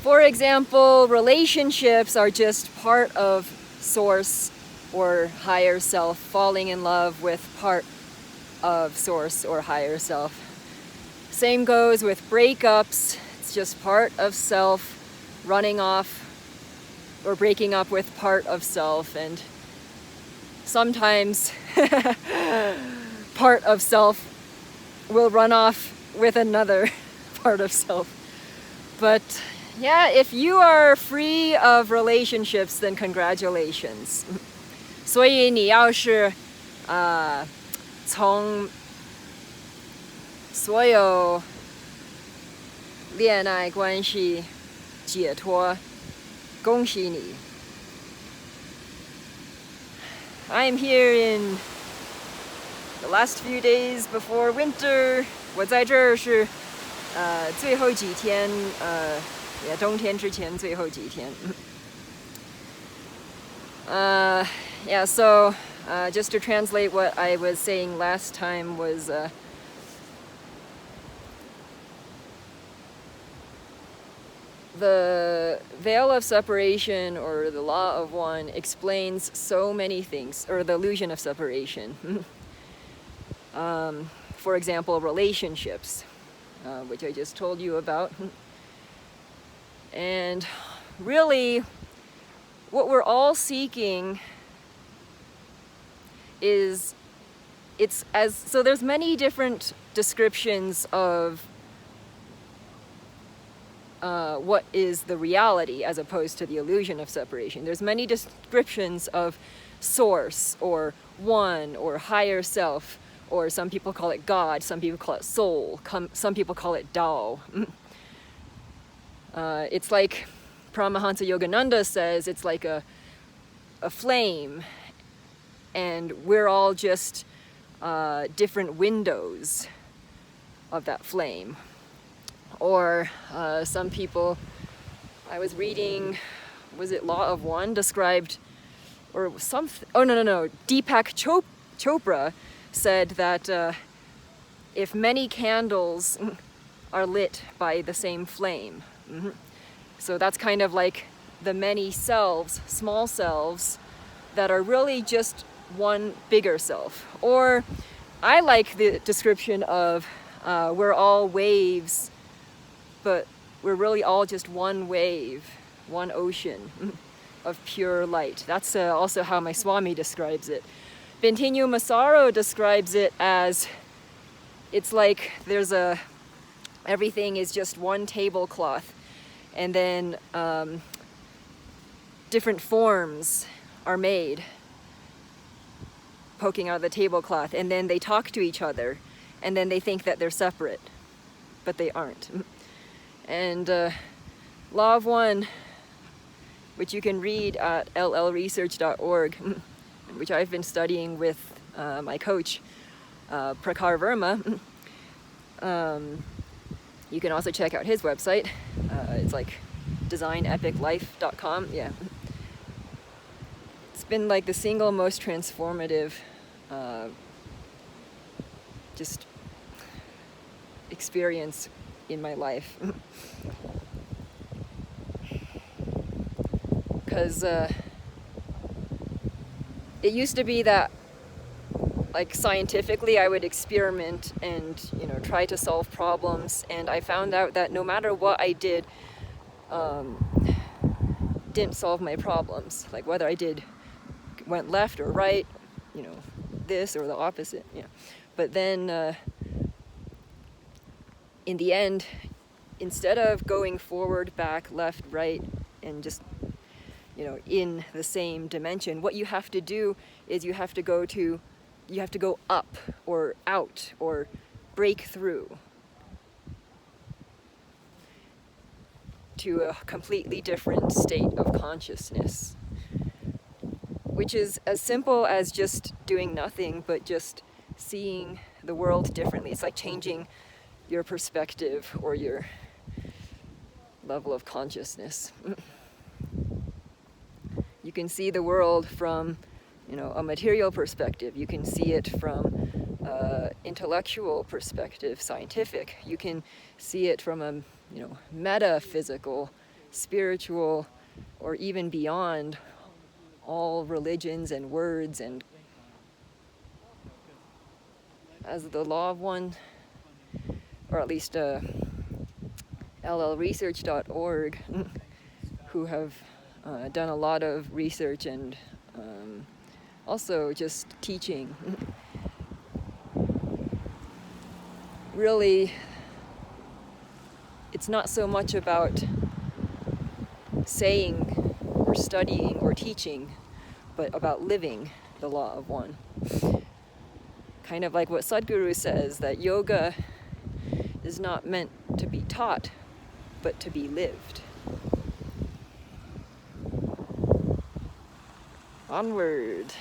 For example, relationships are just part of source or higher self, falling in love with part of source or higher self. Same goes with breakups. It's just part of self running off or breaking up with part of self, and sometimes part of self will run off with another part of self. But yeah, if you are free of relationships, then congratulations. 所以你要是从所有恋爱关系解脱，恭喜你。I am here in the last few days before winter. 我在这儿是最后几天，也冬天之前最后几天。Yeah, so just to translate what I was saying last time was the veil of separation, or the law of one, explains so many things, or the illusion of separation. For example, relationships, which I just told you about. And really, what we're all seeking is, so there's many different descriptions of what is the reality as opposed to the illusion of separation. There's many descriptions of source, or one, or higher self, or some people call it God, some people call it soul, some people call it Tao. It's like Paramahansa Yogananda says, it's like a flame, and we're all just different windows of that flame. Or some people, I was reading, was it Law of One, described, or something, Deepak Chopra said that if many candles are lit by the same flame, so that's kind of like the many selves, small selves, that are really just one bigger self. Or I like the description of we're all waves, but we're really all just one wave, one ocean of pure light. That's also how my Swami describes it. Bentinho Massaro describes it as, it's like everything is just one tablecloth, and then different forms are made poking out of the tablecloth, and then they talk to each other, and then they think that they're separate, but they aren't. And Law of One, which you can read at llresearch.org, which I've been studying with my coach, Prakar Verma. You can also check out his website. It's like designepiclife.com. Yeah. It's been like the single most transformative just experience in my life. Because it used to be that, like, scientifically I would experiment and, try to solve problems, and I found out that no matter what I did, didn't solve my problems. Like, whether I went left or right, this or the opposite, But then in the end, instead of going forward, back, left, right, and just in the same dimension, what you have to do is you have to go up or out or break through to a completely different state of consciousness, which is as simple as just doing nothing, but just seeing the world differently. It's like changing your perspective or your level of consciousness. You can see the world from, a material perspective. You can see it from intellectual perspective, scientific. You can see it from a, metaphysical spiritual, or even beyond all religions and words, and as the law of one, or at least llresearch.org, who have done a lot of research and also just teaching. Really, it's not so much about saying or studying or teaching, but about living the law of one. Kind of like what Sadhguru says, that yoga is not meant to be taught, but to be lived. Onward.